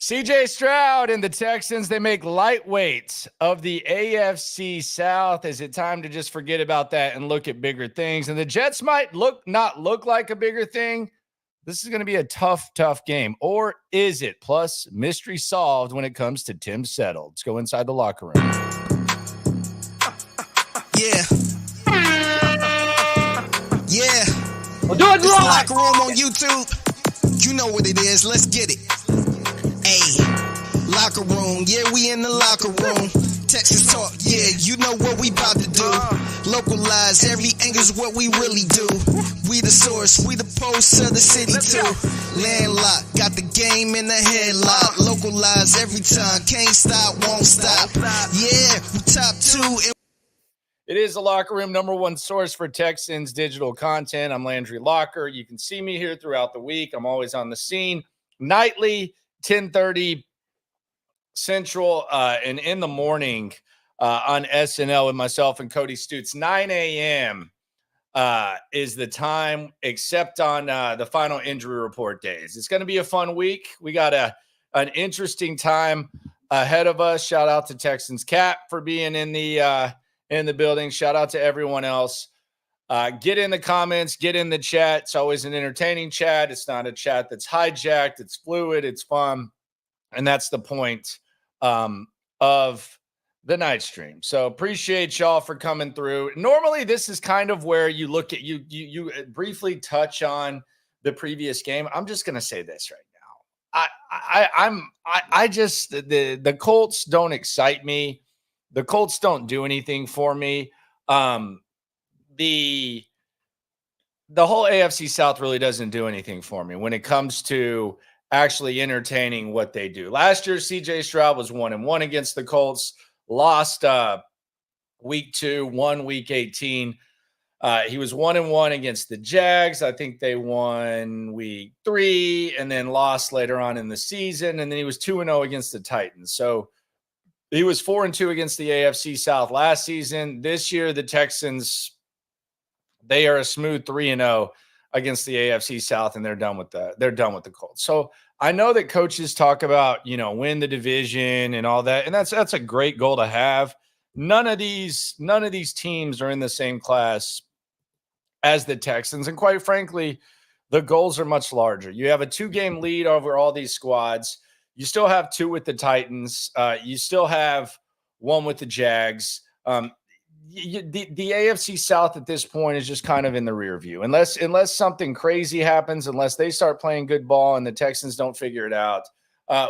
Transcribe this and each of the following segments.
CJ Stroud and the Texans, they make lightweight of the AFC South. Is it time to just forget about that and look at bigger things? And the Jets might not look like a bigger thing. This is going to be a tough game. Or is it? Plus, mystery solved when it comes to Tim Settle. Let's go inside the locker room. Yeah. We'll do it it's live. Locker Room on YouTube. You know what it is. Let's get it. Hey, locker room. Yeah, we in the locker room. Texas talk. Yeah, you know what we about to do. Localize every angle's what we really do. We the source. We the pulse of the city too. Landlocked. Got the game in the headlock. Localize every time. Can't stop, won't stop. Yeah, we top two. It is the locker room, number one source for Texans digital content. I'm Landry Locker. You can see me here throughout the week. I'm always on the scene. Nightly, 10:30 Central, and in the morning on SNL with myself and Cody Stutes. 9 a.m. Is the time, except on the final injury report days. It's going to be a fun week. We got an interesting time ahead of us. Shout out to Texans Cap for being in the building. Shout out to everyone else. Get in the comments, get in the chat. It's always an entertaining chat. It's not a chat that's hijacked. It's fluid. It's fun. And that's the point of the night stream. So appreciate y'all for coming through. Normally, this is kind of where you look at you briefly touch on the previous game. I'm just going to say this right now. I just the Colts don't excite me. The Colts don't do anything for me. The whole AFC South really doesn't do anything for me when it comes to actually entertaining what they do. Last year, CJ Stroud was 1-1 against the Colts, lost week 2, won week 18. He was 1-1 against the Jags. I think they won week 3 and then lost later on in the season. And then he was 2-0 against the Titans. So he was 4-2 against the AFC South last season. This year, the Texans, they are a smooth 3-0 against the AFC South, and they're done with the Colts. So I know that coaches talk about, win the division and all that, and that's a great goal to have. None of these teams are in the same class as the Texans, and quite frankly, the goals are much larger. You have a 2-game lead over all these squads. You still have 2 with the Titans. You still have 1 with the Jags. The AFC South at this point is just kind of in the rear view. Unless something crazy happens, unless they start playing good ball and the Texans don't figure it out,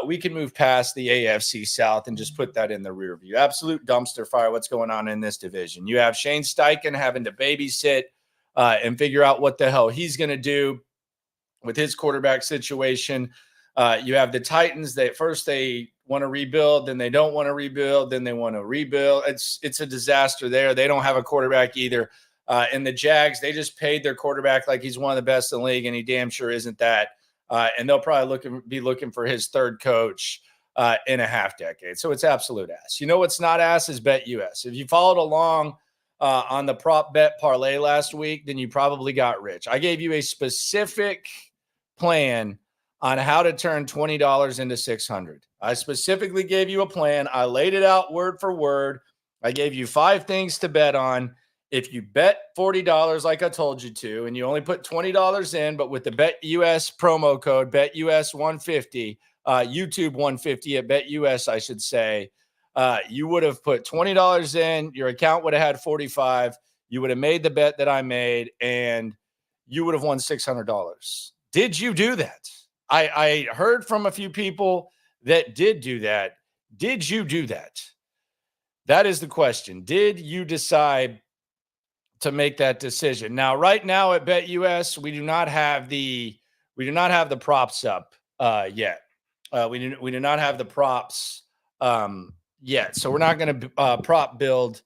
we can move past the AFC South and just put that in the rear view. Absolute dumpster fire what's going on in this division. You have Shane Steichen having to babysit and figure out what the hell he's going to do with his quarterback situation. You have the Titans that first they want to rebuild, then they don't want to rebuild, then they want to rebuild. It's a disaster there. They don't have a quarterback either. And the Jags, they just paid their quarterback like he's one of the best in the league, and he damn sure isn't that. And they'll probably be looking for his third coach in a half decade. So it's absolute ass. You know what's not ass is BetUS. If you followed along on the prop bet parlay last week, then you probably got rich. I gave you a specific plan on how to turn $20 into $600. I specifically gave you a plan. I laid it out word for word. I gave you 5 things to bet on. If you bet $40 like I told you to, and you only put $20 in, but with the BetUS promo code, BetUS150, YouTube 150 at BetUS, I should say, you would have put $20 in. Your account would have had $45. You would have made the bet that I made, and you would have won $600. Did you do that? I heard from a few people that did do that. Did you do that? That is the question. Did you decide to make that decision? Now, right now at BetUS, we do not have the props up yet. We do not have the props yet. So we're not going to prop build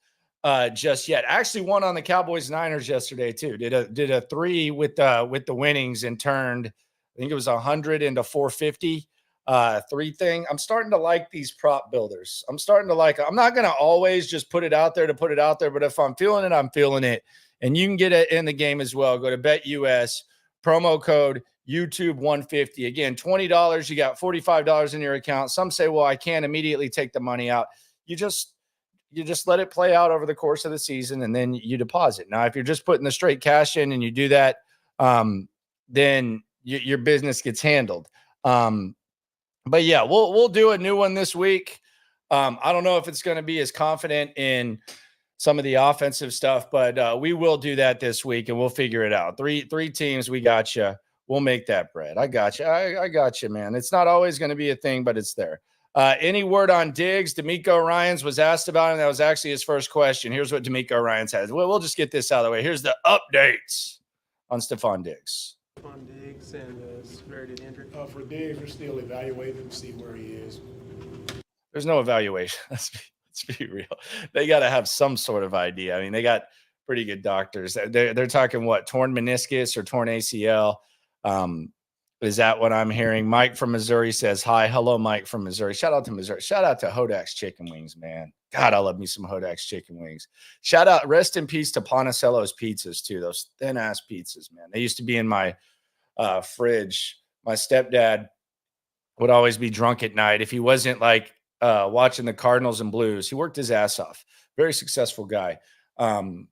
just yet. I actually won on the Cowboys Niners yesterday too. Did a 3 with the winnings and turned, I think it was 100 into 450 3 thing. I'm starting to like these prop builders. I'm not going to always just put it out there to put it out there, but if I'm feeling it, I'm feeling it. And you can get it in the game as well. Go to BetUS, promo code YouTube 150. Again, $20, you got $45 in your account. Some say, well, I can't immediately take the money out. You just let it play out over the course of the season, and then you deposit. Now, if you're just putting the straight cash in and you do that, then your business gets handled. But yeah, we'll do a new one this week. I don't know if it's going to be as confident in some of the offensive stuff, but we will do that this week, and we'll figure it out. Three teams, we got you. We'll make that bread. I got you. I got you, man. It's not always going to be a thing, but it's there. Any word on Diggs? DeMeco Ryans was asked about him. That was actually his first question. Here's what DeMeco Ryans has. We'll just get this out of the way. Here's the updates on Stephon Diggs. On Diggs and severity of the injury. For Diggs, we're still evaluating him, see where he is. There's no evaluation. Let's be real. They got to have some sort of idea. I mean, they got pretty good doctors. They're talking what, torn meniscus or torn ACL. Is that what I'm hearing? Mike from Missouri says hi. Hello, Mike from Missouri. Shout out to Missouri. Shout out to Hodak's Chicken Wings, man. God, I love me some Hodak's Chicken Wings. Shout out, rest in peace to Ponticello's Pizzas too. Those thin ass pizzas, man. They used to be in my fridge. My stepdad would always be drunk at night if he wasn't like watching the Cardinals and Blues. He worked his ass off. Very successful guy. Mom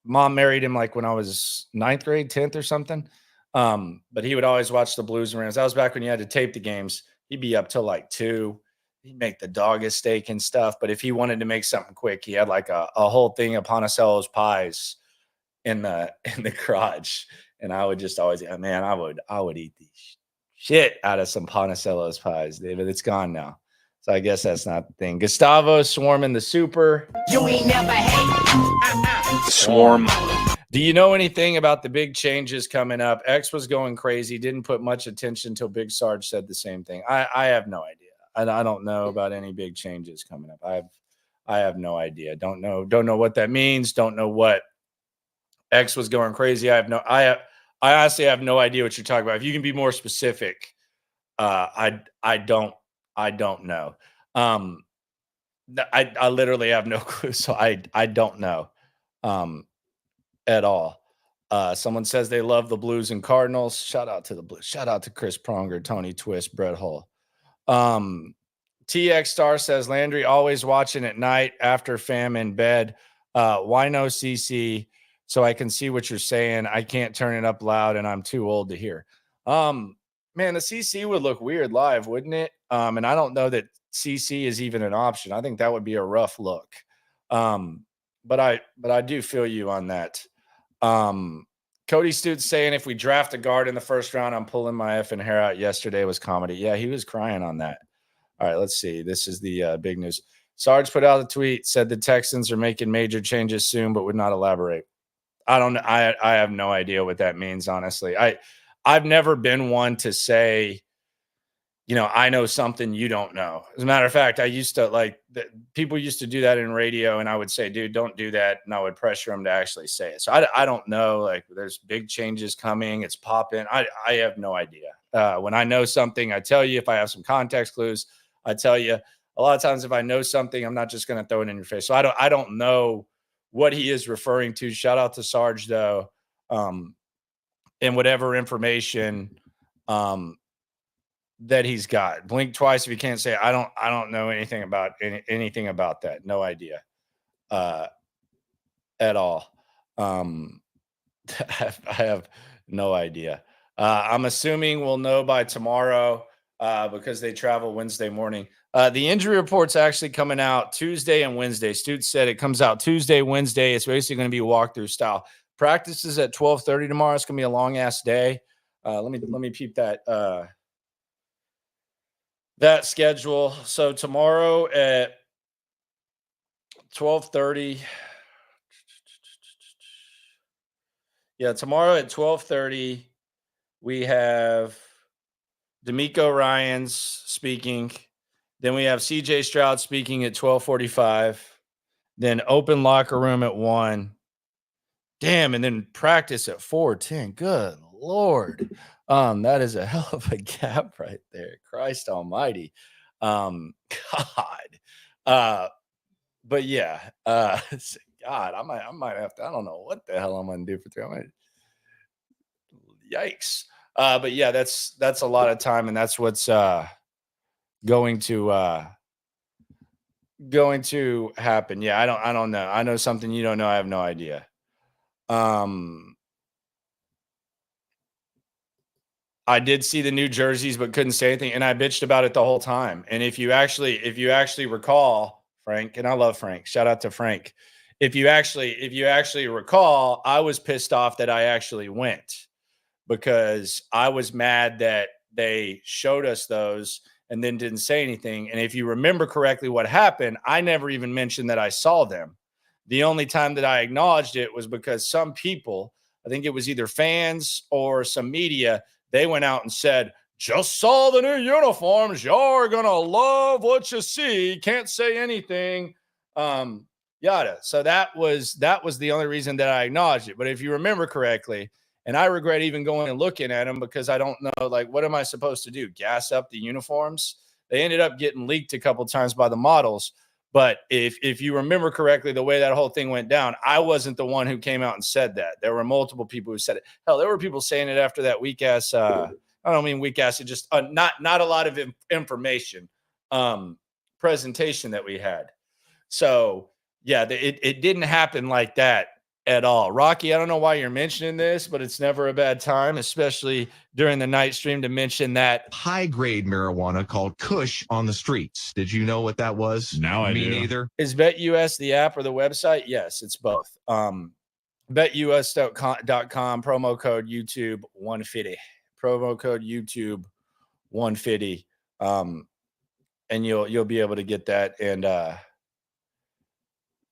married him like when I was 9th grade, 10th or something. But he would always watch the Blues and Rams. That was back when you had to tape the games. He'd be up till like 2. He'd make the dog steak and stuff. But if he wanted to make something quick, he had like a whole thing of Ponticello's pies in the garage. And I would just always, man, I would eat the shit out of some Ponticello's pies, David. It's gone now. So I guess that's not the thing. Gustavo swarming the super. You ain't never hate. Swarm. Do you know anything about the big changes coming up? X was going crazy, didn't put much attention until Big Sarge said the same thing. I have no idea. I don't know about any big changes coming up. I have no idea. Don't know what that means. Don't know what X was going crazy. I honestly have no idea what you're talking about. If you can be more specific, I don't know. I literally have no clue. So I don't know. At all. Someone says they love the Blues and Cardinals. Shout out to the Blues. Shout out to Chris Pronger, Tony Twist, Brett Hull. TX Star says Landry always watching at night after fam in bed. Why no CC? So I can see what you're saying. I can't turn it up loud and I'm too old to hear. Man, the CC would look weird live, wouldn't it? And I don't know that CC is even an option. I think that would be a rough look. But I do feel you on that. Cody Stutes saying if we draft a guard in the first round, I'm pulling my effing hair out. Yesterday was comedy. Yeah, he was crying on that. All right, let's see. This is the big news. Sarge put out a tweet, said the Texans are making major changes soon, but would not elaborate. I don't know. I have no idea what that means, honestly. I've never been one to say, I know something you don't know. As a matter of fact, I used to people used to do that in radio, and I would say, dude, don't do that. And I would pressure them to actually say it. So I don't know. Like, there's big changes coming. It's popping. I have no idea. When I know something, I tell you. If I have some context clues, I tell you. A lot of times, if I know something, I'm not just going to throw it in your face. So I don't know what he is referring to. Shout out to Sarge, though. And whatever information that he's got. Blink twice if you can't say it. I don't know anything about anything about that. No idea at all. I have no idea. I'm assuming we'll know by tomorrow because they travel Wednesday morning. The injury report's actually coming out Tuesday and Wednesday. Stutes said it comes out Tuesday, Wednesday. It's basically going to be walkthrough style. Practice is at 12:30 tomorrow. It's going to be a long ass day. Let me peep that schedule. So tomorrow at 12:30. Yeah, tomorrow at 12:30, we have DeMeco Ryans speaking. Then we have CJ Stroud speaking at 12:45. Then open locker room at 1. Damn, and then practice at 4:10. Good Lord. That is a hell of a gap right there. Christ almighty. God. But yeah, God, I might have to, I don't know what the hell I'm going to do for 3. Yikes. But yeah, that's a lot of time, and that's what's going to happen. Yeah, I don't know. I know something you don't know. I have no idea. I did see the new jerseys, but couldn't say anything, and I bitched about it the whole time. And if you actually recall, Frank, and I love Frank. Shout out to Frank. If you actually recall, I was pissed off that I actually went because I was mad that they showed us those and then didn't say anything. And if you remember correctly what happened, I never even mentioned that I saw them. The only time that I acknowledged it was because some people, I think it was either fans or some media, they went out and said, just saw the new uniforms. Y'all are going to love what you see. Can't say anything. Yada. So that was the only reason that I acknowledged it. But if you remember correctly, and I regret even going and looking at them because I don't know, like, what am I supposed to do? Gas up the uniforms? They ended up getting leaked a couple times by the models. But if you remember correctly, the way that whole thing went down, I wasn't the one who came out and said that. There were multiple people who said it. Hell, there were people saying it after that weak ass. I don't mean weak ass. It just not a lot of information presentation that we had. So yeah, it didn't happen like that at all. Rocky, I don't know why you're mentioning this, but it's never a bad time, especially during the night stream, to mention that high-grade marijuana called Kush on the streets. Did you know what that was? Now I do. Me neither. Is BetUS the app or the website? Yes, it's both. BetUS.com, promo code YouTube 150. Promo code YouTube 150. And you'll be able to get that and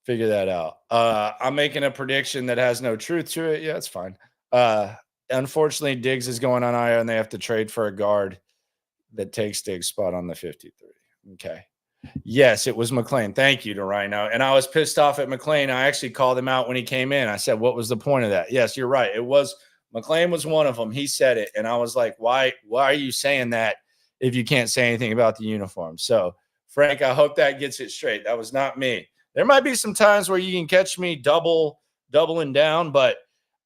figure that out. I'm making a prediction that has no truth to it. Yeah, it's fine. Unfortunately, Diggs is going on IR, and they have to trade for a guard that takes Diggs' spot on the 53. Okay. Yes, it was McLean. Thank you to Rhino. And I was pissed off at McLean. I actually called him out when he came in. I said, what was the point of that? Yes, you're right. It was McLean was one of them. He said it. And I was like, why are you saying that if you can't say anything about the uniform? So, Frank, I hope that gets it straight. That was not me. There might be some times where you can catch me doubling down, but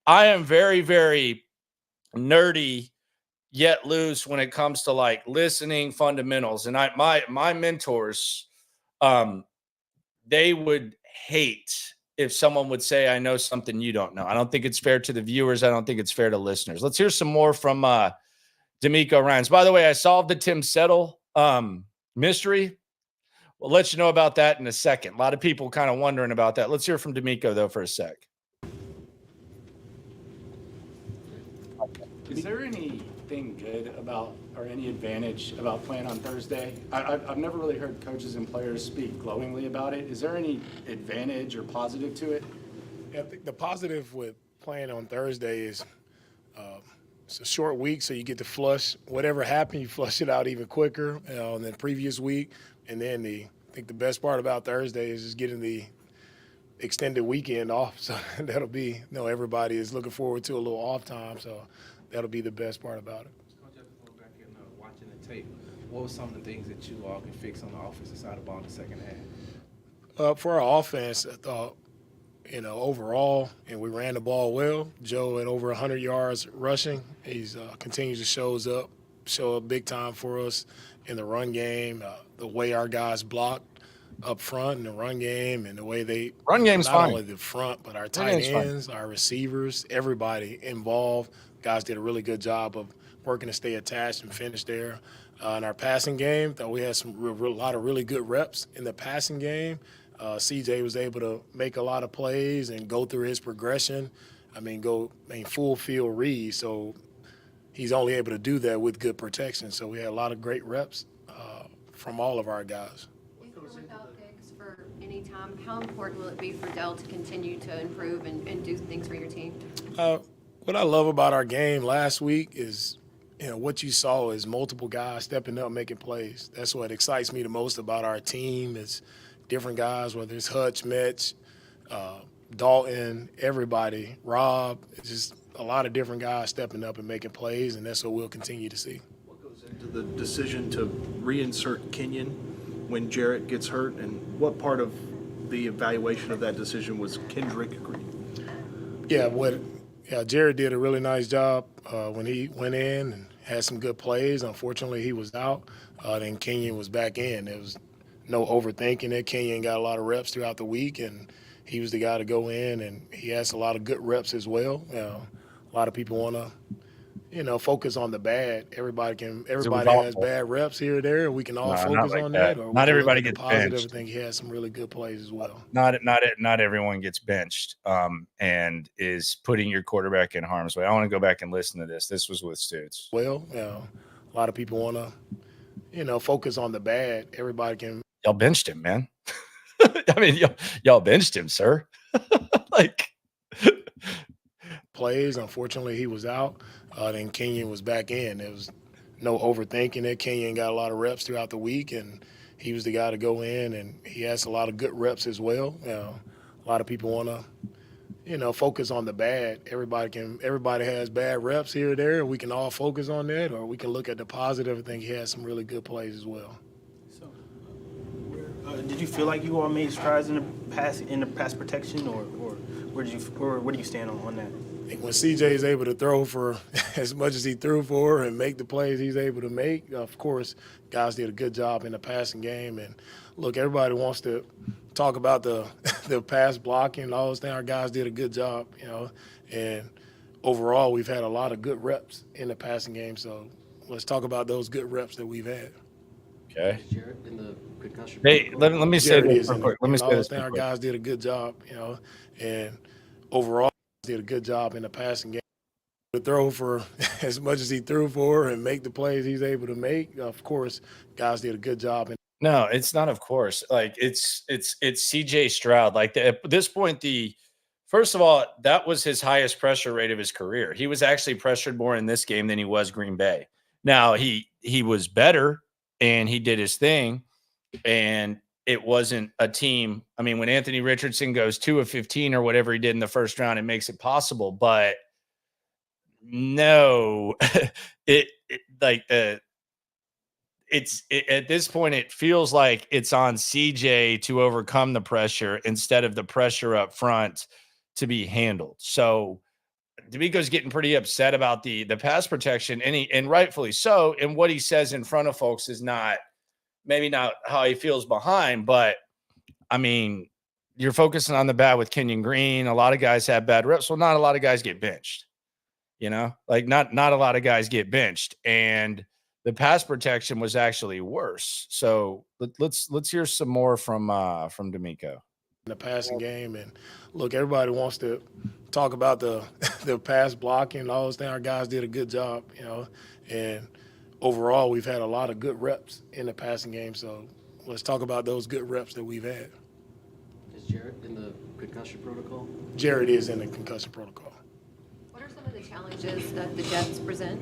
I am very, very nerdy yet loose when it comes to like listening fundamentals. And my mentors, they would hate if someone would say, I know something you don't know. I don't think it's fair to the viewers. I don't think it's fair to listeners. Let's hear some more from DeMeco Ryans. By the way, I solved the Tim Settle mystery. We'll let you know about that in a second. A lot of people kind of wondering about that. Let's hear from DeMeco, though, for a sec. Is there anything good about or any advantage about playing on Thursday? I've never really heard coaches and players speak glowingly about it. Is there any advantage or positive to it? Yeah, the positive with playing on Thursday is it's a short week, so you get to flush whatever happened. You flush it out even quicker than the previous week. And then I think the best part about Thursday is just getting the extended weekend off. So that'll be, everybody is looking forward to a little off time. So that'll be the best part about it. Coach, after going back and watching the tape, what were some of the things that you all can fix on the offensive side of the ball in the second half? For our offense, I thought, overall, and we ran the ball well. Joe at over 100 yards rushing. He's continues to show up big time for us in the run game. The way our guys blocked up front in the run game and the way they run game's not fine. only the front, but our tight ends, our receivers, everybody involved. Guys did a really good job of working to stay attached and finish there. In our passing game, thought we had a lot of really good reps in the passing game. CJ was able to make a lot of plays and go through his progression. Full field read. So he's only able to do that with good protection. So we had a lot of great reps from all of our guys. Without Diggs for any time, how important will it be for Dell to continue to improve and do things for your team? What I love about our game last week is, what you saw is multiple guys stepping up, making plays. That's what excites me the most about our team is different guys, whether it's Hutch, Mitch, Dalton, everybody, Rob. It's just a lot of different guys stepping up and making plays, and that's what we'll continue to see. What goes into the decision to reinsert Kenyon when Jarrett gets hurt, and what part of the evaluation of that decision was Kendrick Green? Yeah, Yeah, Jared did a really nice job when he went in and had some good plays. Unfortunately, he was out. Then Kenyon was back in. There was no overthinking it. Kenyon got a lot of reps throughout the week, and he was the guy to go in, and he has a lot of good reps as well. A lot of people want to, focus on the bad. Everybody has bad reps here or there, and we can all focus on that. Or not everybody gets gets positive. benched. I think he has some really good plays as well. Not everyone gets benched and is putting your quarterback in harm's way. I want to go back and listen to this. This was with Stoots. Well, a lot of people want to, focus on the bad. Y'all benched him, man. I mean, y'all benched him, sir. Plays. Unfortunately, he was out. Then Kenyon was back in. There was no overthinking it. Kenyon got a lot of reps throughout the week, and he was the guy to go in, and he has a lot of good reps as well. A lot of people want to, focus on the bad. Everybody has bad reps here or there, and we can all focus on that, or we can look at the positive. I think he has some really good plays as well. So, did you feel like you all made strides in the pass protection, or where do you stand on that? I think when CJ is able to throw for as much as he threw for and make the plays he's able to make, of course, guys did a good job in the passing game. And look, everybody wants to talk about the pass blocking and all those things. Our guys did a good job, and overall we've had a lot of good reps in the passing game. So let's talk about those good reps that we've had. Okay. Is Jared in the concussion? Hey, let me say this real quick. Let me say this. Our guys did a good job, and overall did a good job in the passing game. To throw for as much as he threw for and make the plays he's able to make, of course, guys did a good job. No, it's not. Of course, it's CJ Stroud. At this point, first of all, that was his highest pressure rate of his career. He was actually pressured more in this game than he was Green Bay. Now he was better and he did his thing, and it wasn't a team. I mean, when Anthony Richardson goes 2 of 15 or whatever he did in the first round, it makes it possible. But no, at this point, it feels like it's on CJ to overcome the pressure instead of the pressure up front to be handled. So DeMeco's getting pretty upset about the pass protection, and rightfully so. And what he says in front of folks is maybe not how he feels behind, but I mean, you're focusing on the bad with Kenyon Green. A lot of guys have bad reps. Well, not a lot of guys get benched, not a lot of guys get benched, and the pass protection was actually worse. So let's hear some more from DeMeco. The passing game, and look, everybody wants to talk about the pass blocking and all those things. Our guys did a good job, and overall we've had a lot of good reps in the passing game. So let's talk about those good reps that we've had. Is Jared in the concussion protocol? Jared is in the concussion protocol. What are some of the challenges that the Jets present?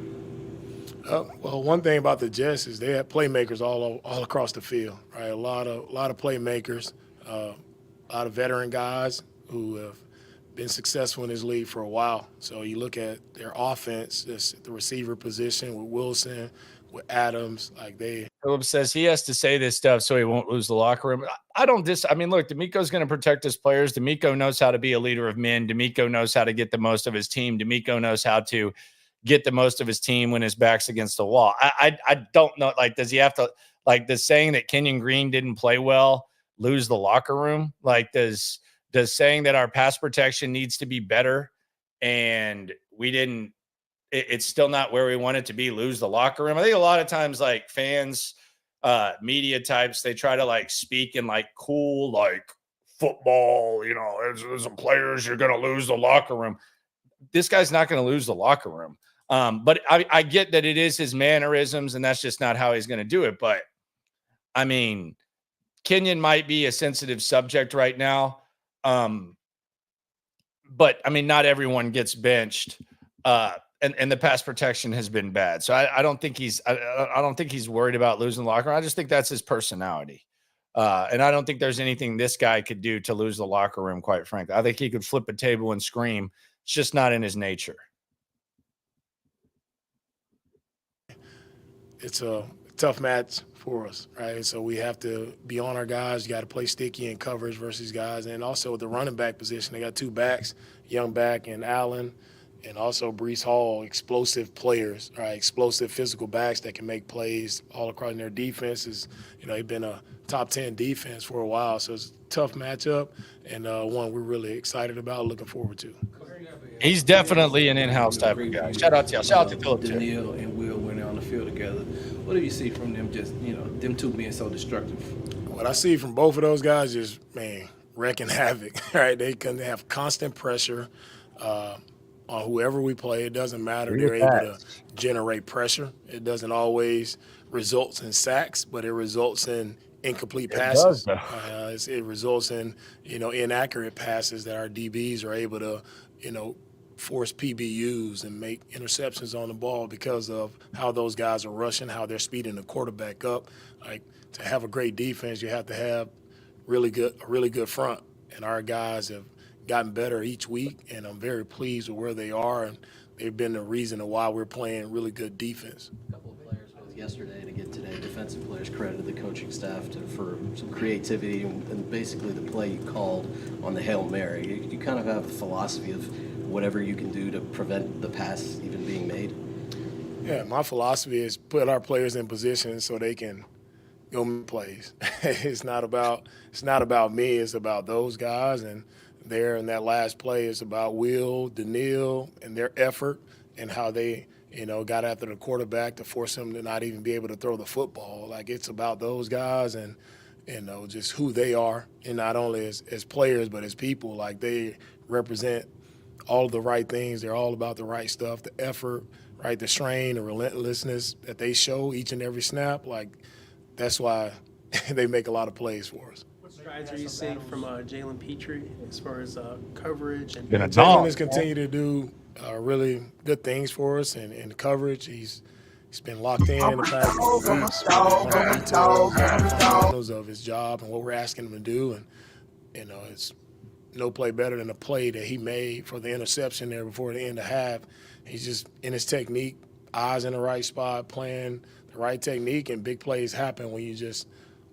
Well, one thing about the Jets is they have playmakers all across the field, right? A lot of playmakers. A lot of veteran guys who have been successful in this league for a while. So you look at their offense, the receiver position with Wilson, with Adams, Phillips says he has to say this stuff so he won't lose the locker room. I mean, look, DeMeco's going to protect his players. DeMeco knows how to be a leader of men. DeMeco knows how to get the most of his team. DeMeco knows how to get the most of his team when his back's against the wall. I don't know. Does he have to, the saying that Kenyon Green didn't play well lose the locker room? Does saying that our pass protection needs to be better and it's still not where we want it to be, lose the locker room? I think a lot of times fans, media types, they try to speak in cool, football, as a players, you're going to lose the locker room. This guy's not going to lose the locker room. But I get that it is his mannerisms and that's just not how he's going to do it. But I mean, Kenyon might be a sensitive subject right now. But I mean, not everyone gets benched. And the pass protection has been bad. So I don't think he's worried about losing the locker room. I just think that's his personality. And I don't think there's anything this guy could do to lose the locker room, quite frankly. I think he could flip a table and scream. It's just not in his nature. It's a tough match for us, right? So we have to be on our guys. You got to play sticky in coverage versus guys. And also with the running back position, they got two backs, young back and Allen. and also Breece Hall, explosive players, right? Explosive physical backs that can make plays all across their defenses. They've been a top 10 defense for a while, so it's a tough matchup and one we're really excited about, looking forward to. He's definitely an in-house type of guy. Shout out to y'all. Shout out to Philip too. Daniil and Will went on the field together. What do you see from them? Just them two being so destructive. What I see from both of those guys is, man, wrecking havoc. Right? They can have constant pressure on whoever we play. It doesn't matter. They're able to generate pressure. It doesn't always result in sacks, but it results in incomplete passes. It results in inaccurate passes that our DBs are able to force PBUs and make interceptions on the ball because of how those guys are rushing, how they're speeding the quarterback up. Like, to have a great defense, you have to have a really good front, and our guys have gotten better each week, and I'm very pleased with where they are, and they've been the reason why we're playing really good defense. A couple of players, both yesterday and again today, defensive players credited the coaching staff for some creativity and basically the play you called on the Hail Mary. You kind of have a philosophy of whatever you can do to prevent the pass even being made. Yeah, my philosophy is put our players in position so they can go make plays. It's not about me. It's about those guys, and there in that last play, it's about Will, Daniil, and their effort and how they got after the quarterback to force him to not even be able to throw the football. Like, it's about those guys and just who they are, and not only as players but as people. Like, they represent all of the right things. They're all about the right stuff, the effort, right, the strain, the relentlessness that they show each and every snap. Like, that's why they make a lot of plays for us. What strides are you seeing from Jaylen Pitre as far as coverage? And Jaylen has continued to do really good things for us in coverage. He's been locked in the past couple of weeks. Fundamentals of his job and what we're asking him to do, and it's no play better than the play that he made for the interception there before the end of half. He's just in his technique, eyes in the right spot, playing the right technique, and big plays happen when you just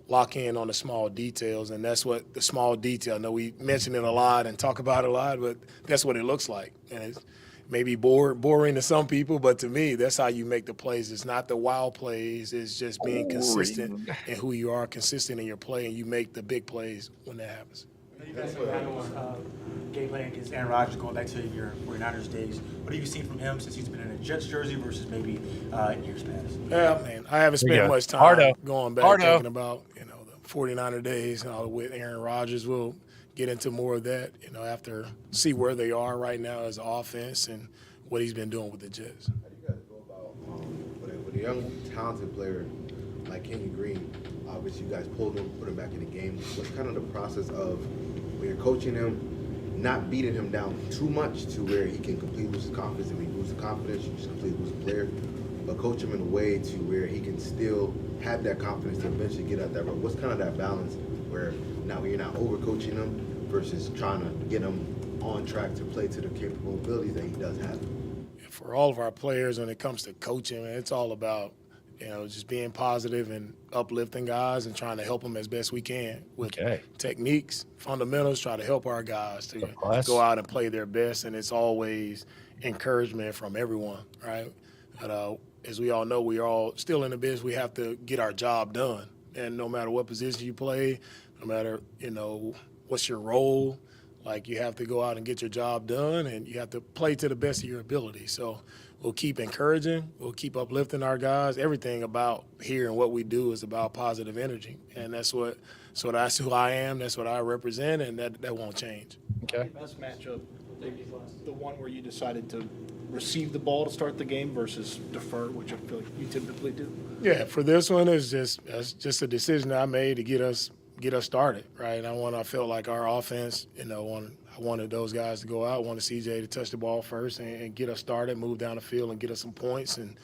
lock in on the small details, and that's what the small detail. I know we mention it a lot and talk about it a lot, but that's what it looks like. And it's maybe boring to some people, but to me, that's how you make the plays. It's not the wild plays. It's just being consistent in who you are, consistent in your play, and you make the big plays when that happens. You guys have had game plan against Aaron Rodgers going back to your 49ers days. What have you seen from him since he's been in a Jets jersey versus maybe in years past? Yeah, man, I haven't spent much time going back thinking about the 49er days with Aaron Rodgers. We'll get into more of that after see where they are right now as an offense and what he's been doing with the Jets. How do you guys go about with a young talented player like Kenyon Green? Obviously, you guys pulled him, put him back in the game. What's kind of the process of when you're coaching him, not beating him down too much to where he can completely lose his confidence, and when you lose the confidence, you just completely lose the player, but coach him in a way to where he can still have that confidence to eventually get out that road? What's kind of that balance where now you're not overcoaching him versus trying to get him on track to play to the capabilities that he does have? For all of our players, when it comes to coaching, it's all about just being positive and uplifting guys and trying to help them as best we can with techniques, fundamentals, try to help our guys to go out and play their best. And it's always encouragement from everyone, right? But, as we all know, we are all still in the business. We have to get our job done. And no matter what position you play, no matter, what's your role, like, you have to go out and get your job done, and you have to play to the best of your ability. So we'll keep encouraging. We'll keep uplifting our guys. Everything about here and what we do is about positive energy, and that's who I am. That's what I represent, and that won't change. Okay. Best matchup, the one where you decided to receive the ball to start the game versus defer, which I feel like you typically do. Yeah, for this one, it's just a decision I made to get us started, right? I felt like our offense, I wanted those guys to go out. I wanted CJ to touch the ball first and get us started, move down the field and get us some points. And,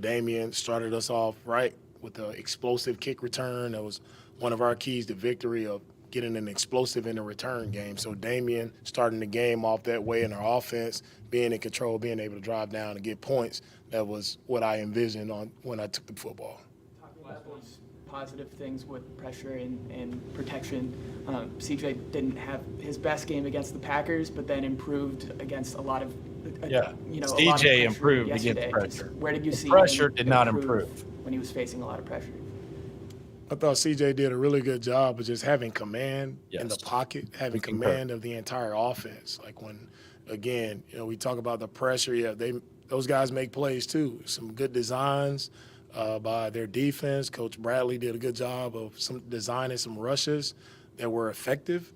Damian started us off right with the explosive kick return. That was one of our keys to victory, of getting an explosive in the return game. So Damian starting the game off that way, in our offense, being in control, being able to drive down and get points. That was what I envisioned when I took the football. positive things with pressure and protection. CJ didn't have his best game against the Packers, but then improved against a lot of CJ improved against pressure. Where did you see pressure him did not improve when he was facing a lot of pressure? I thought CJ did a really good job of just having command in the pocket, having command of the entire offense. Like when, again, we talk about the pressure. Yeah, those guys make plays too. Some good designs by their defense. Coach Bradley did a good job of designing some rushes that were effective,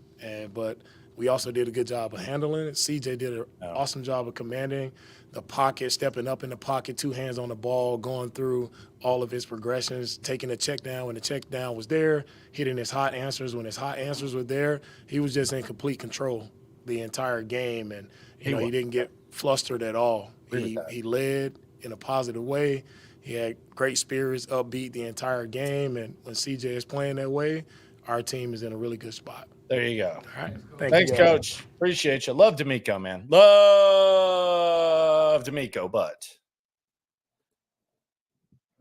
but we also did a good job of handling it. CJ did an awesome job of commanding the pocket, stepping up in the pocket, 2 hands on the ball, going through all of his progressions, taking a check down when the check down was there, hitting his hot answers when his hot answers were there. He was just in complete control the entire game, and he didn't get flustered at all. He led in a positive way. He had great spirits, upbeat the entire game, and when CJ is playing that way, our team is in a really good spot. There you go. All right. Thanks, Coach. Appreciate you. Love DeMeco, man. Love DeMeco, but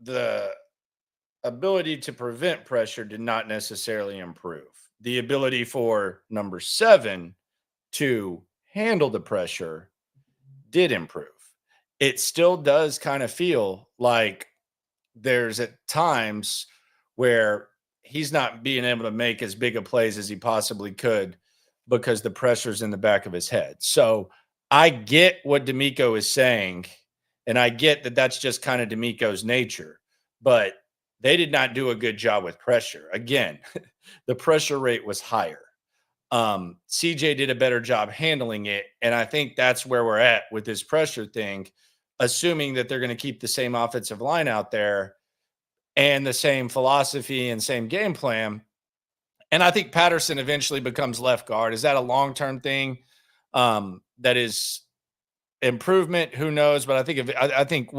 the ability to prevent pressure did not necessarily improve. The ability for number 7 to handle the pressure did improve. It still does kind of feel like there's at times where he's not being able to make as big a plays as he possibly could because the pressure's in the back of his head. So I get what DeMeco is saying, and I get that that's just kind of DeMeco's nature, but they did not do a good job with pressure. Again, the pressure rate was higher. CJ did a better job handling it, and I think that's where we're at with this pressure thing, assuming that they're going to keep the same offensive line out there and the same philosophy and same game plan. And I think Patterson eventually becomes left guard. Is that a long-term thing? That is improvement? Who knows? But I think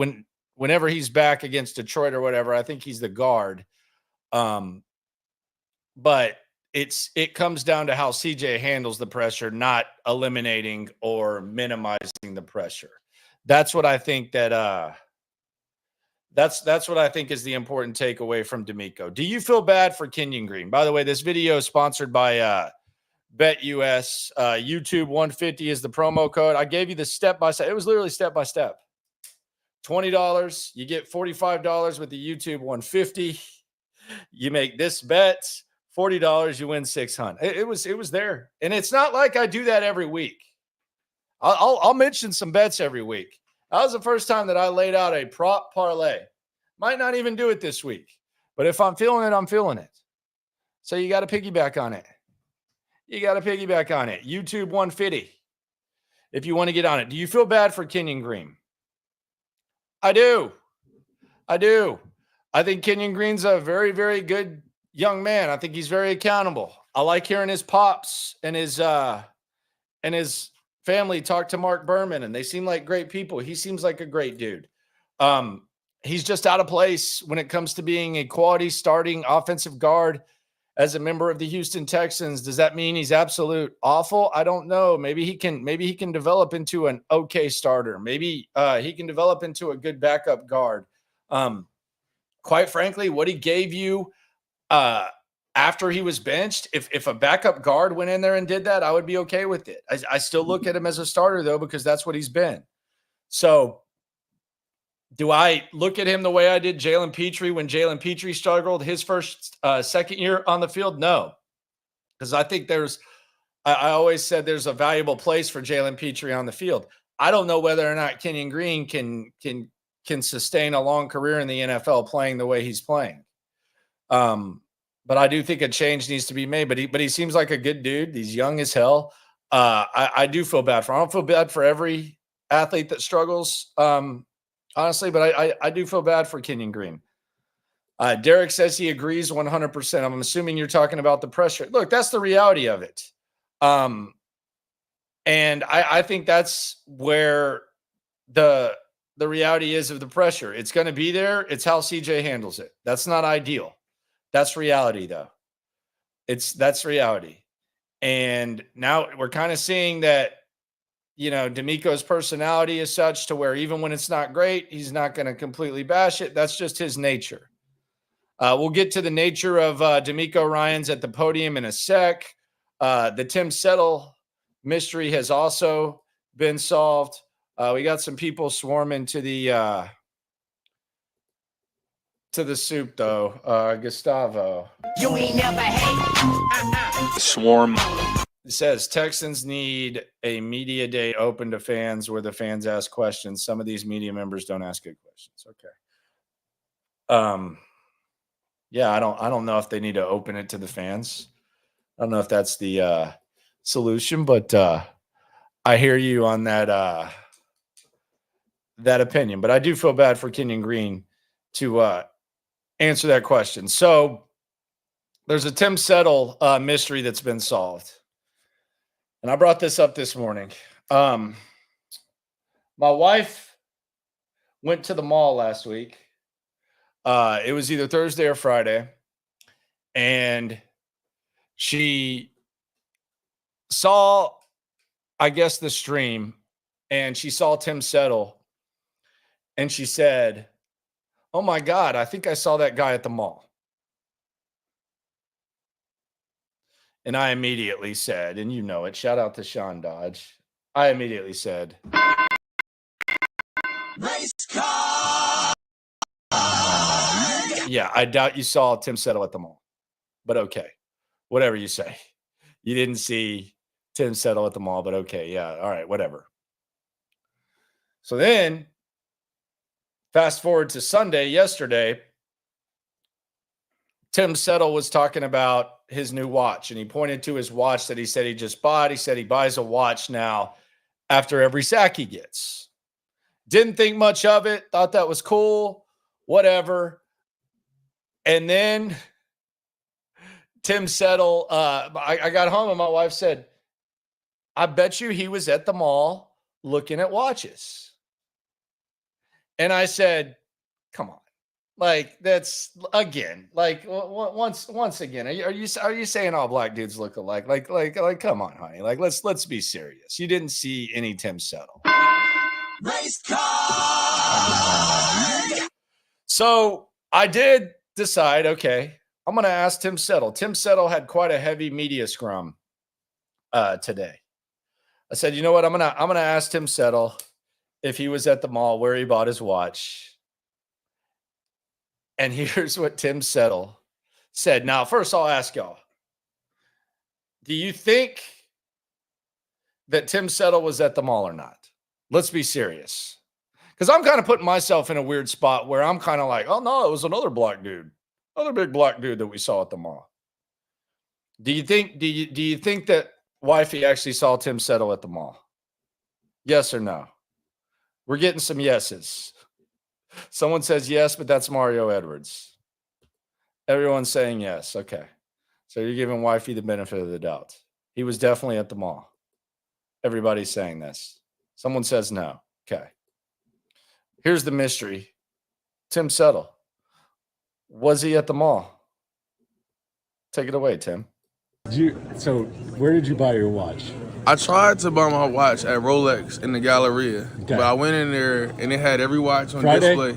whenever he's back against Detroit or whatever, I think he's the guard. But it comes down to how CJ handles the pressure, not eliminating or minimizing the pressure. That's what I think That's what I think is the important takeaway from DeMeco. Do you feel bad for Kenyon Green? By the way, this video is sponsored by BetUS. YouTube 150 is the promo code. I gave you the step-by-step. It was literally step-by-step. $20, you get $45 with the YouTube 150. You make this bet, $40, you win $600. It was there. And it's not like I do that every week. I'll mention some bets every week. That was the first time that I laid out a prop parlay. Might not even do it this week. But if I'm feeling it, I'm feeling it. So you got to piggyback on it. YouTube 150 if you want to get on it. Do you feel bad for Kenyon Green? I do. I think Kenyon Green's a very, very good young man. I think he's very accountable. I like hearing his pops and his family talk to Mark Berman, and they seem like great people. He seems like a great dude. He's just out of place when it comes to being a quality starting offensive guard as a member of the Houston Texans. Does that mean he's absolute awful? I don't know. Maybe he can develop into an okay starter. Maybe he can develop into a good backup guard. Quite frankly, what he gave you after he was benched, if a backup guard went in there and did that, I would be okay with it. I still look at him as a starter, though, because that's what he's been. So do I look at him the way I did Jaylen Pitre when Jaylen Pitre struggled his second year on the field? No, because I think I always said there's a valuable place for Jaylen Pitre on the field. I don't know whether or not Kenyon Green can sustain a long career in the NFL playing the way he's playing. But I do think a change needs to be made. But he seems like a good dude. He's young as hell. I do feel bad for him. I don't feel bad for every athlete that struggles, honestly, but I do feel bad for Kenyon Green. Derek says he agrees 100%. I'm assuming you're talking about the pressure. Look, that's the reality of it. And I think that's where the reality is of the pressure. It's going to be there. It's how CJ handles it. That's not ideal. That's reality, though. That's reality. And now we're kind of seeing that, DeMeco's personality is such to where even when it's not great, he's not going to completely bash it. That's just his nature. We'll get to the nature of DeMeco Ryans at the podium in a sec. The Tim Settle mystery has also been solved. We got some people swarming to the soup, though. Gustavo. You ain't never hate. Swarm. It says Texans need a media day open to fans where the fans ask questions. Some of these media members don't ask good questions. Okay. Yeah, I don't know if they need to open it to the fans. I don't know if that's the solution, but I hear you on that that opinion. But I do feel bad for Kenyon Green to answer that question. So there's a Tim Settle mystery that's been solved. And I brought this up this morning. My wife went to the mall last week. It was either Thursday or Friday. And she saw, I guess, the stream. And she saw Tim Settle. And she said, "Oh, my God, I think I saw that guy at the mall." And I immediately said, and you know it, shout out to Sean Dodge. I immediately said, Race car. yeah, I doubt you saw Tim Settle at the mall. But okay, whatever you say. You didn't see Tim Settle at the mall, but okay, yeah, all right, whatever. So then, fast forward to Sunday, yesterday, Tim Settle was talking about his new watch, and he pointed to his watch that he said he just bought. He said he buys a watch now after every sack he gets. Didn't think much of it. Thought that was cool. Whatever. And then Tim Settle, I got home and my wife said, "I bet you he was at the mall looking at watches." And I said, "Come on. Like, that's again, like once again, are you saying all black dudes look alike? Like, come on, honey. Like, let's be serious. You didn't see any Tim Settle. Race car. So I did decide, okay, I'm gonna ask Tim Settle. Tim Settle had quite a heavy media scrum today. I said, you know what? I'm gonna ask Tim Settle if he was at the mall where he bought his watch. And here's what Tim Settle said. Now, first I'll ask y'all, do you think that Tim Settle was at the mall or not? Let's be serious. Because I'm kind of putting myself in a weird spot where I'm kind of like, oh, no, it was another black dude. Another big black dude that we saw at the mall. Do you think that wifey actually saw Tim Settle at the mall? Yes or no? We're getting some yeses. Someone says yes, but that's Mario Edwards. Everyone's saying yes. Okay. So you're giving wifey the benefit of the doubt. He was definitely at the mall. Everybody's saying this. Someone says no. Okay. Here's the mystery. Tim Settle. Was he at the mall? Take it away, Tim. So where did you buy your watch? I tried to buy my watch at Rolex in the Galleria, but I went in there and it had every watch on display.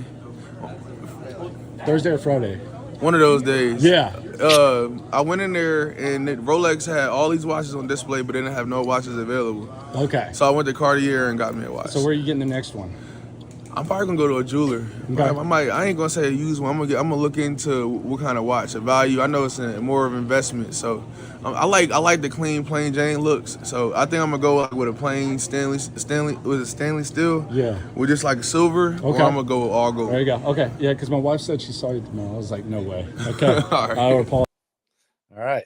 Thursday or Friday? One of those days. Yeah. I went in there and Rolex had all these watches on display, but they didn't have no watches available. Okay. So I went to Cartier and got me a watch. So where are you getting the next one? I'm probably gonna go to a jeweler. Okay. I ain't gonna say a used one. I'm gonna look into what kind of watch, a value. I know it's more of an investment, so I like the clean, plain Jane looks. So I think I'm gonna go with a plain Stanley. Was it Stanley steel? Yeah. With just like a silver. Okay. Or I'm gonna go all gold. There you go. Okay. Yeah, because my wife said she saw you tomorrow. I was like, no way. Okay. All right. I will apologize. All right.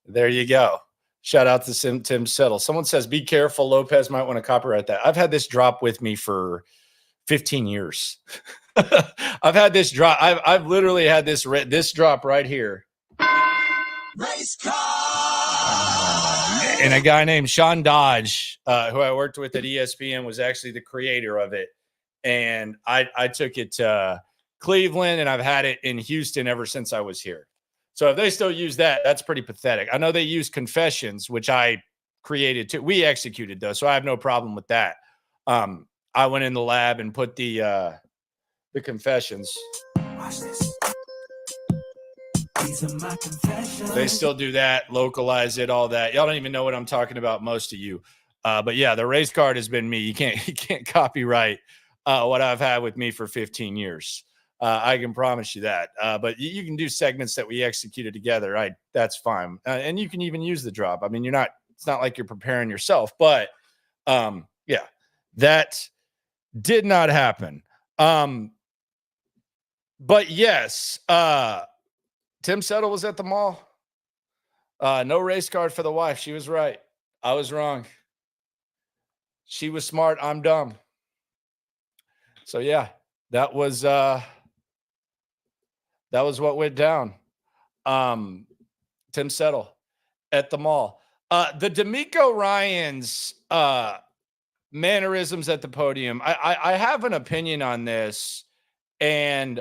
There you go. Shout out to Tim Settle. Someone says, be careful. Lopez might want to copyright that. I've had this drop with me for 15 years. I've had this drop. I've literally had this drop right here. Race car. And a guy named Sean Dodge, who I worked with at ESPN, was actually the creator of it. And I took it to Cleveland, and I've had it in Houston ever since I was here. So if they still use that, that's pretty pathetic. I know they use Confessions, which I created too. We executed though, so I have no problem with that. I went in the lab and put the Confessions. Watch this. They still do that, localize it, all that. Y'all don't even know what I'm talking about, most of you. But yeah, the race card has been me. You can't copyright what I've had with me for 15 years. I can promise you that. But you can do segments that we executed together. That's fine. And you can even use the drop. I mean, it's not like you're preparing yourself, but yeah, that did not happen. But yes, Tim Settle was at the mall. No race card for the wife. She was right. I was wrong. She was smart. I'm dumb. So yeah, that was what went down. Tim Settle at the mall. The DeMeco Ryans mannerisms at the podium. I have an opinion on this, and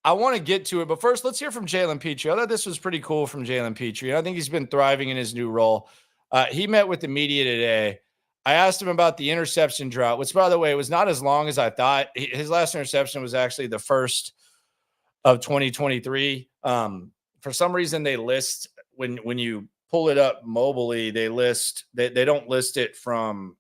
I want to get to it, but first, let's hear from Jaylen Pitre. I thought this was pretty cool from Jaylen Pitre. I think he's been thriving in his new role. He met with the media today. I asked him about the interception drought, which, by the way, was not as long as I thought. His last interception was actually the first of 2023. For some reason, they list when you pull it up mobily, they don't list it from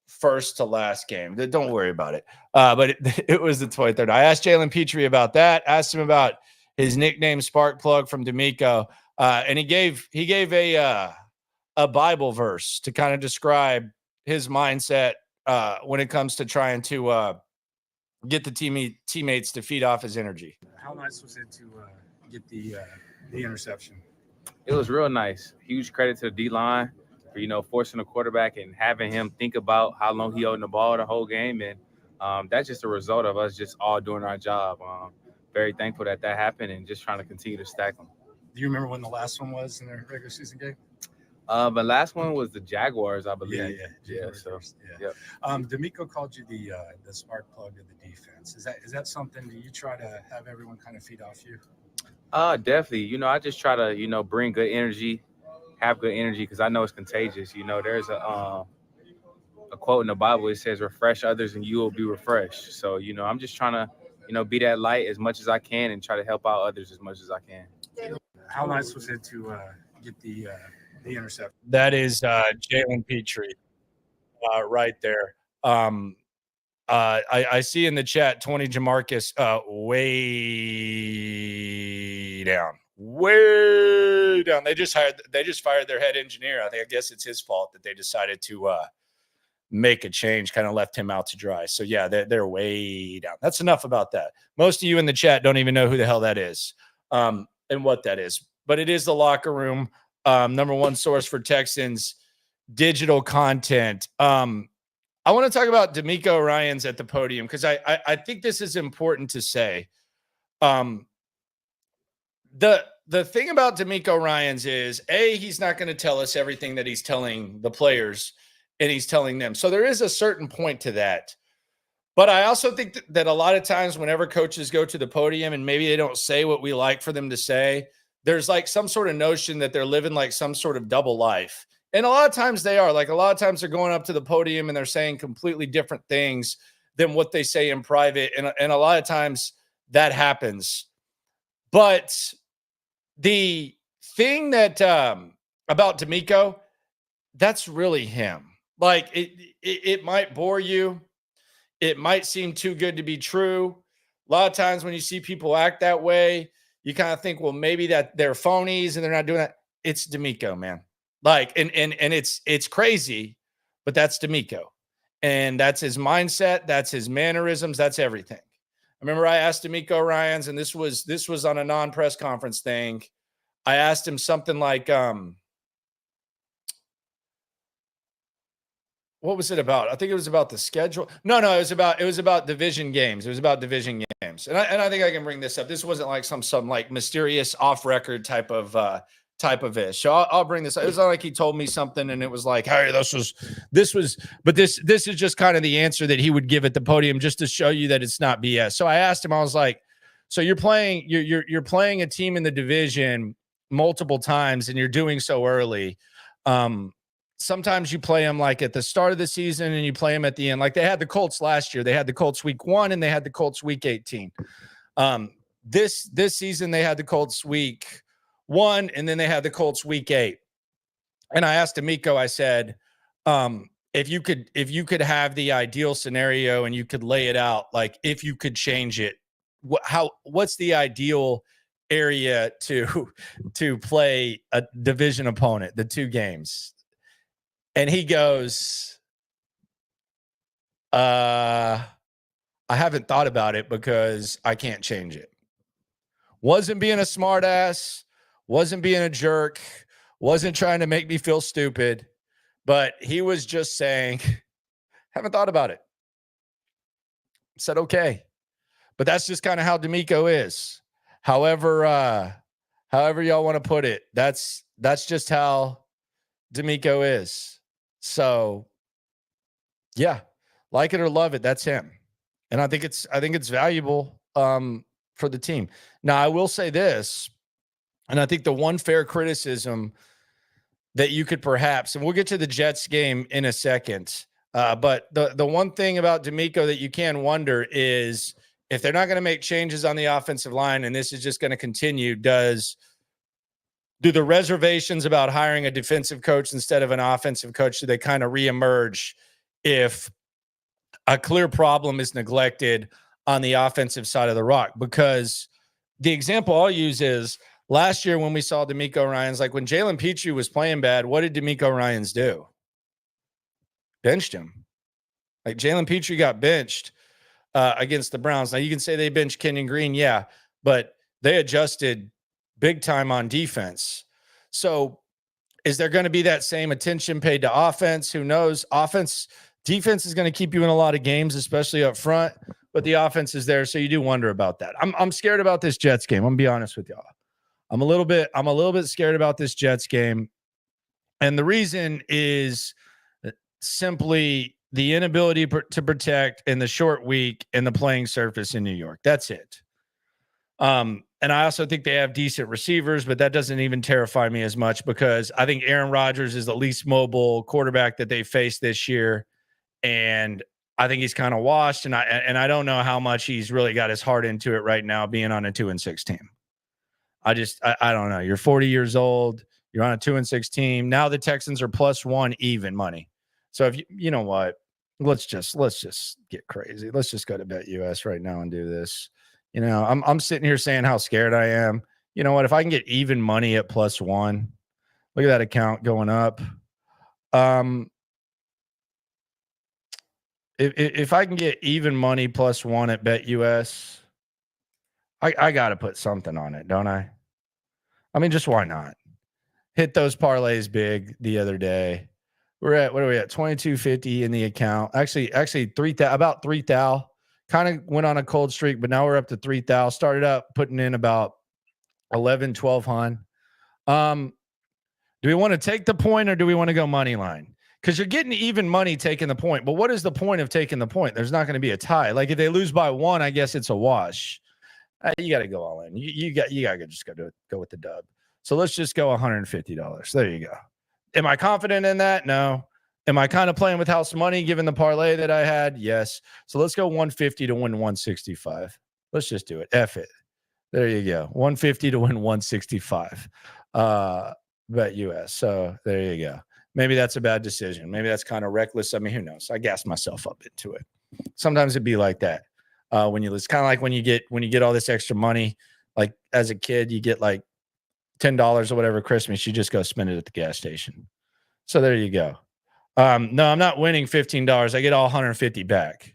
first to last game. Don't worry about it. But it was the 23rd. I asked Jaylen Pitre about that. Asked him about his nickname Sparkplug from DeMeco, and he gave a Bible verse to kind of describe his mindset when it comes to trying to get the teammates to feed off his energy. How nice was it to get the interception? It was real nice. Huge credit to the D-line for, forcing the quarterback and having him think about how long he holding the ball the whole game. And that's just a result of us just all doing our job. Very thankful that happened and just trying to continue to stack them. Do you remember when the last one was in their regular season game? The last one was the Jaguars, I believe. Yeah. DeMeco called you the spark plug of the defense. Is that something that you try to have everyone kind of feed off you? Definitely. I just try to, bring good energy, have good energy, because I know it's contagious. There's a quote in the Bible. It says, refresh others and you will be refreshed. So, I'm just trying to, be that light as much as I can and try to help out others as much as I can. How nice was it to get the interception? That is Jaylen Pitre right there. I see in the chat 20 Jamarcus way down. They just fired their head engineer. I guess it's his fault that they decided to make a change, kind of left him out to dry. So yeah, they're way down. That's enough about that. Most of you in the chat don't even know who the hell that is and what that is. But it is the Locker Room, number one source for Texans digital content. I want to talk about DeMeco Ryans at the podium because I think this is important to say. The thing about DeMeco Ryans is, he's not going to tell us everything that he's telling the players and he's telling them. So there is a certain point to that. But I also think that a lot of times whenever coaches go to the podium and maybe they don't say what we like for them to say, there's like some sort of notion that they're living like some sort of double life. And a lot of times they are. Like a lot of times they're going up to the podium and they're saying completely different things than what they say in private. And a lot of times that happens. But the thing that about DeMeco, that's really him. Like it might bore you. It might seem too good to be true. A lot of times when you see people act that way, you kind of think, well, maybe that they're phonies and they're not doing that. It's DeMeco, man. Like, and it's crazy, but that's DeMeco. And that's his mindset. That's his mannerisms. That's everything. I remember I asked DeMeco Ryans, and this was on a non-press conference thing. I asked him something like, what was it about? I think it was about the schedule. No, it was about division games. It was about division games. And I think I can bring this up. This wasn't like some like mysterious off-record type of ish. So I'll bring this up. It was not like he told me something and it was like, hey, this was, but this is just kind of the answer that he would give at the podium just to show you that it's not BS. So I asked him, I was like, so you're playing a team in the division multiple times and you're doing so early. Sometimes you play them like at the start of the season and you play them at the end. Like they had the Colts last year. They had the Colts week 1 and they had the Colts week 18. this season they had the Colts week 1, and then they had the Colts week 8. And I asked DeMeco, I said, if you could have the ideal scenario and you could lay it out, like if you could change it, what's the ideal area to play a division opponent, the 2 games? And he goes, I haven't thought about it because I can't change it. Wasn't being a smart ass, wasn't being a jerk, wasn't trying to make me feel stupid, but he was just saying, haven't thought about it. Said, okay. But that's just kind of how DeMeco is. However y'all want to put it, that's just how DeMeco is. So yeah, like it or love it, that's him. And I think it's valuable for the team. Now, I will say this, and I think the one fair criticism that you could perhaps, and we'll get to the Jets game in a second, but the one thing about DeMeco that you can wonder is if they're not going to make changes on the offensive line and this is just going to continue, do the reservations about hiring a defensive coach instead of an offensive coach, do they kind of reemerge if a clear problem is neglected on the offensive side of the rock? Because the example I'll use is last year when we saw DeMeco Ryans, like when Jaylen Pitre was playing bad, what did DeMeco Ryans do? Benched him. Like Jaylen Pitre got benched against the Browns. Now you can say they benched Kenyon Green, yeah, but they adjusted big time on defense. So is there going to be that same attention paid to offense? Who knows? Defense is going to keep you in a lot of games, especially up front, but the offense is there. So you do wonder about that. I'm scared about this Jets game. I'm gonna be honest with y'all. I'm a little bit scared about this Jets game. And the reason is simply the inability to protect in the short week and the playing surface in New York. That's it. And I also think they have decent receivers, but that doesn't even terrify me as much because I think Aaron Rodgers is the least mobile quarterback that they faced this year. And I think he's kind of washed. And I don't know how much he's really got his heart into it right now, being on a 2-6 team. I don't know. You're 40 years old. You're on a 2-6 team. Now the Texans are +1 even money. So if you know what, let's just get crazy. Let's just go to BetUS right now and do this. You know, I'm sitting here saying how scared I am. You know what? If I can get even money at +1, look at that account going up. If I can get even money +1 at BetUS, I got to put something on it, don't I? I mean, just why not? Hit those parlays big the other day. What are we at? 2250 in the account. Actually 3,000, about 3,000. Kind of went on a cold streak, but now we're up to 3,000. Started up putting in about 11, 1,200. Do we want to take the point or do we want to go money line? Because you're getting even money taking the point. But what is the point of taking the point? There's not going to be a tie. Like if they lose by 1, I guess it's a wash. You got to go all in. You got to just go with the dub. So let's just go $150. There you go. Am I confident in that? No. Am I kind of playing with house money given the parlay that I had? Yes. So let's go 150 to win 165. Let's just do it. F it. There you go. 150 to win 165. BetUS. So there you go. Maybe that's a bad decision. Maybe that's kind of reckless. I mean, who knows? I gassed myself up into it. Sometimes it'd be like that. When you lose, kind of like when you get all this extra money, like as a kid, you get like $10 or whatever Christmas, you just go spend it at the gas station. So there you go. No, I'm not winning $15. I get all 150 back.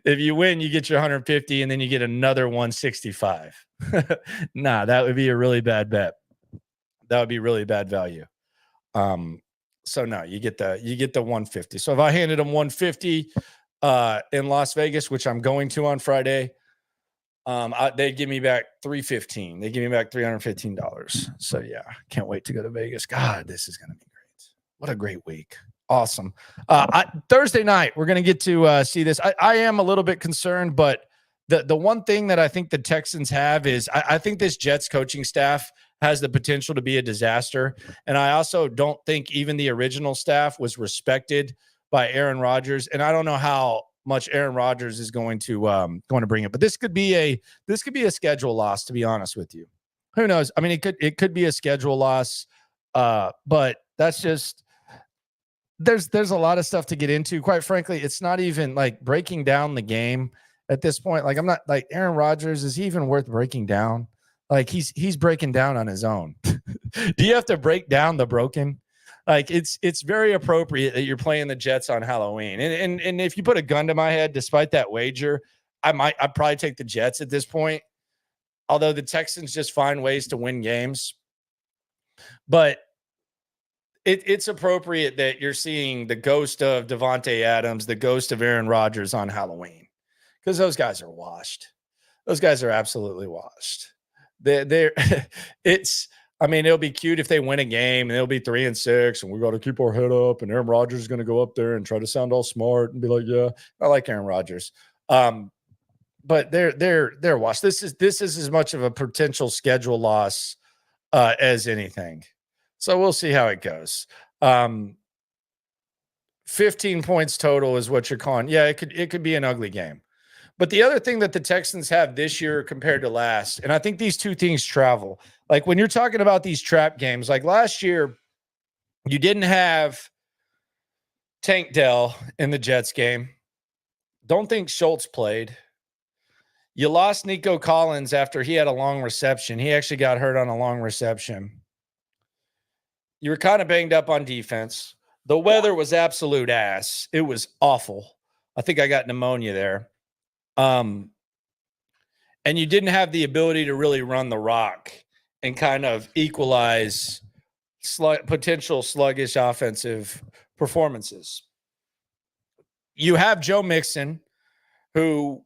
If you win, you get your 150 and then you get another 165. Nah, that would be a really bad bet. That would be really bad value. So no, you get the 150. So if I handed them 150 in Las Vegas, which I'm going to on Friday, they'd give me back $315. They give me back $315. So yeah, can't wait to go to Vegas. God, this is gonna be great. What a great week. Awesome. Thursday night, we're gonna get to see this. I am a little bit concerned, but the one thing that I think the Texans have is I think this Jets coaching staff has the potential to be a disaster. And I also don't think even the original staff was respected by Aaron Rodgers. And I don't know how much Aaron Rodgers is going to bring it. But this could be a schedule loss, to be honest with you. Who knows? I mean, it could be a schedule loss, but that's just there's a lot of stuff to get into. Quite frankly, it's not even like breaking down the game at this point. Like, I'm not like Aaron Rodgers. Is he even worth breaking down? Like, he's breaking down on his own. Do you have to break down the broken? Like, it's very appropriate that you're playing the Jets on Halloween. And if you put a gun to my head, despite that wager, I'd probably take the Jets at this point. Although the Texans just find ways to win games. But it's appropriate that you're seeing the ghost of Davante Adams, the ghost of Aaron Rodgers on Halloween. Because those guys are washed. Those guys are absolutely washed. They're I mean, it'll be cute if they win a game and they'll be 3-6 and we got to keep our head up and Aaron Rodgers is going to go up there and try to sound all smart and be like, yeah, I like Aaron Rodgers. But they're washed. This is as much of a potential schedule loss as anything. So we'll see how it goes. 15 points total is what you're calling. Yeah, it could be an ugly game. But the other thing that the Texans have this year compared to last, and I think these two things travel. Like when you're talking about these trap games, like last year, you didn't have Tank Dell in the Jets game. Don't think Schultz played. You lost Nico Collins after he had a long reception. He actually got hurt on a long reception. You were kind of banged up on defense. The weather was absolute ass. It was awful. I think I got pneumonia there. And you didn't have the ability to really run the rock and kind of equalize potential sluggish offensive performances. You have Joe Mixon, who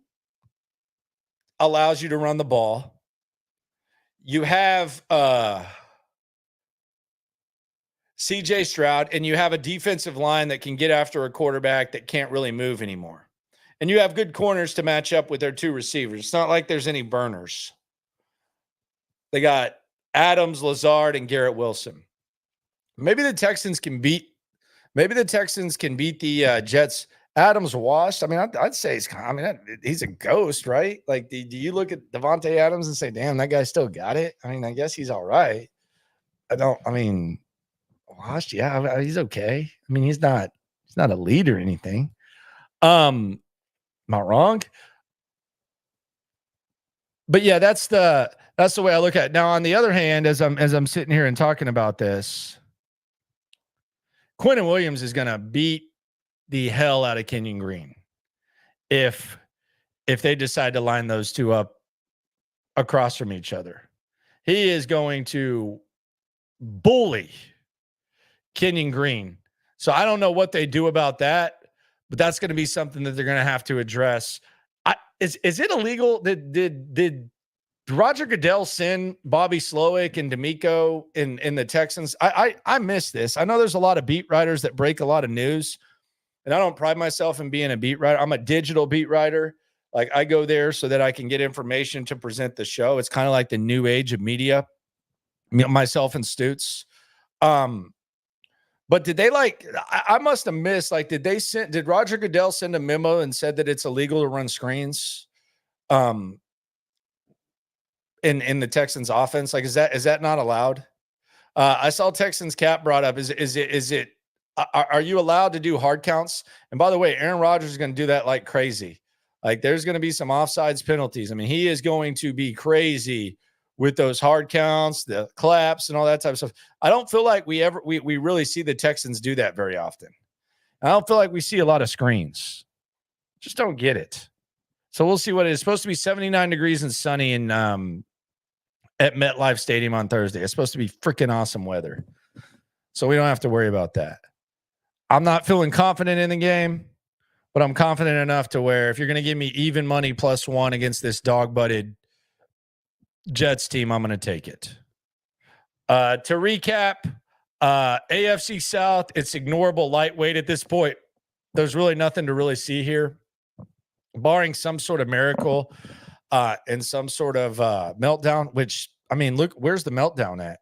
allows you to run the ball. You have CJ Stroud, and you have a defensive line that can get after a quarterback that can't really move anymore. And you have good corners to match up with their two receivers. It's not like there's any burners. They got Adams, Lazard, and Garrett Wilson. Maybe the Texans can beat the Jets. Adams washed. I mean, I'd say he's a ghost, right? Like, do you look at Davante Adams and say, damn, that guy still got it? I mean, I guess he's all right. Washed, yeah, he's okay. I mean, he's not a lead or anything. Am I wrong? But yeah, that's the way I look at it. Now, on the other hand, as I'm sitting here and talking about this, Quentin Williams is going to beat the hell out of Kenyon Green if they decide to line those two up across from each other. He is going to bully Kenyon Green. So I don't know what they do about that, but that's going to be something that they're going to have to address. Is it illegal? Did Roger Goodell send Bobby Slowick and DeMeco in the Texans? I miss this. I know there's a lot of beat writers that break a lot of news, and I don't pride myself in being a beat writer. I'm a digital beat writer. Like, I go there so that I can get information to present the show. It's kind of like the new age of media, myself and Stutz. But did they I must have missed, did Roger Goodell send a memo and said that it's illegal to run screens in the Texans offense? Like, is that not allowed? I saw Texans Cap brought up. Are you allowed to do hard counts? And by the way, Aaron Rodgers is going to do that like crazy. Like, there's going to be some offsides penalties. I mean, he is going to be crazy with those hard counts, the claps, and all that type of stuff. I don't feel like we really see the Texans do that very often. I don't feel like we see a lot of screens. Just don't get it. So we'll see what it is. It's supposed to be 79 degrees and sunny at MetLife Stadium on Thursday. It's supposed to be freaking awesome weather. So we don't have to worry about that. I'm not feeling confident in the game, but I'm confident enough to where if you're going to give me even money +1 against this dog-butted Jets team, I'm going to take it. To recap, AFC South, it's ignorable lightweight at this point. There's really nothing to really see here, barring some sort of miracle and some sort of meltdown, which, I mean, look, where's the meltdown at?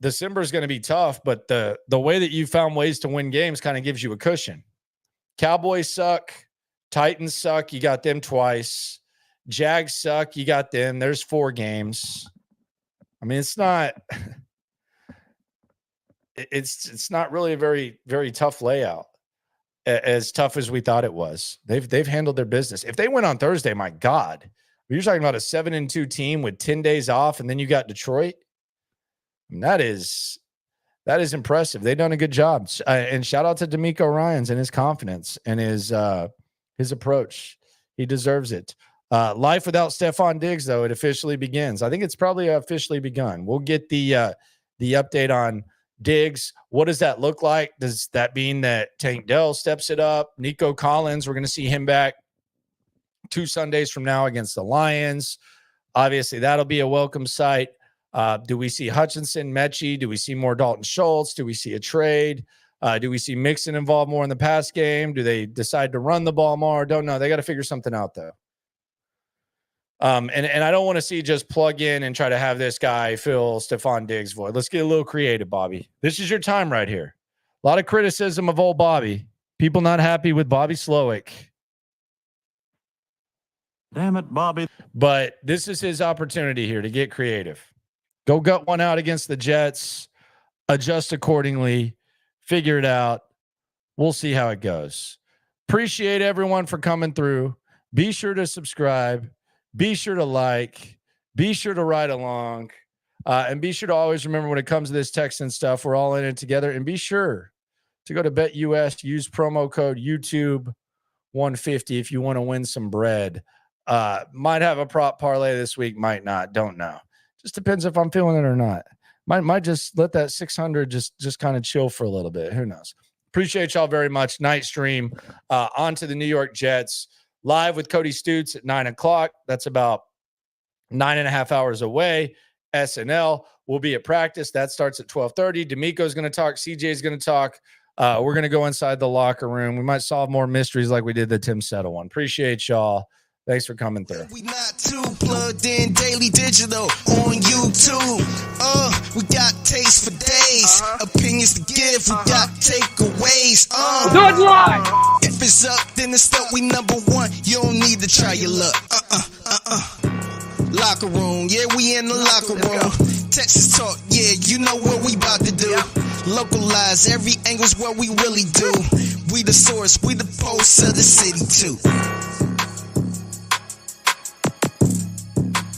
December is going to be tough, but the way that you found ways to win games kind of gives you a cushion. Cowboys suck. Titans suck. You got them twice. Jags suck. You got them. There's 4 games. I mean, it's not really a very, very tough layout, as tough as we thought it was. They've handled their business. If they win on Thursday, my God, you're talking about a 7-2 team with 10 days off, and then you got Detroit. And that is impressive. They've done a good job. And shout out to DeMeco Ryans and his confidence and his approach. He deserves it. Life without Stephon Diggs, though, it officially begins. I think it's probably officially begun. We'll get the update on Diggs. What does that look like? Does that mean that Tank Dell steps it up? Nico Collins, we're going to see him back 2 Sundays from now against the Lions. Obviously, that'll be a welcome sight. Do we see Hutchinson, Mechie? Do we see more Dalton Schultz? Do we see a trade? Do we see Mixon involved more in the pass game? Do they decide to run the ball more? Don't know. They got to figure something out, though. And I don't want to see just plug in and try to have this guy fill Stephon Diggs' void. Let's get a little creative, Bobby. This is your time right here. A lot of criticism of old Bobby. People not happy with Bobby Slowick. Damn it, Bobby. But this is his opportunity here to get creative. Go gut one out against the Jets. Adjust accordingly. Figure it out. We'll see how it goes. Appreciate everyone for coming through. Be sure to subscribe. Be sure to like. Be sure to ride along. And be sure to always remember when it comes to this Texan stuff, we're all in it together. And be sure to go to BetUS. Use promo code YouTube150 if you want to win some bread. Might have a prop parlay this week. Might not. Don't know. Just depends if I'm feeling it or not. Might just let that 600 just kind of chill for a little bit. Who knows? Appreciate y'all very much. Night stream on to the New York Jets. Live with Cody Stutes at 9 o'clock. That's about 9.5 hours away. SNL will be at practice. That starts at 12:30. DeMeco's going to talk. CJ's going to talk. We're going to go inside the locker room. We might solve more mysteries like we did the Tim Settle one. Appreciate y'all. Thanks for coming through. We not too plugged in, daily digital on YouTube. We got taste for days, opinions to give. We got takeaways. Good luck. If it's up, then it's up. We number one. You don't need to try your luck. Locker room, yeah, we in the locker room. Texas talk, yeah, you know what we about to do. Localize every angle's what we really do. We the source, we the pulse of the city too.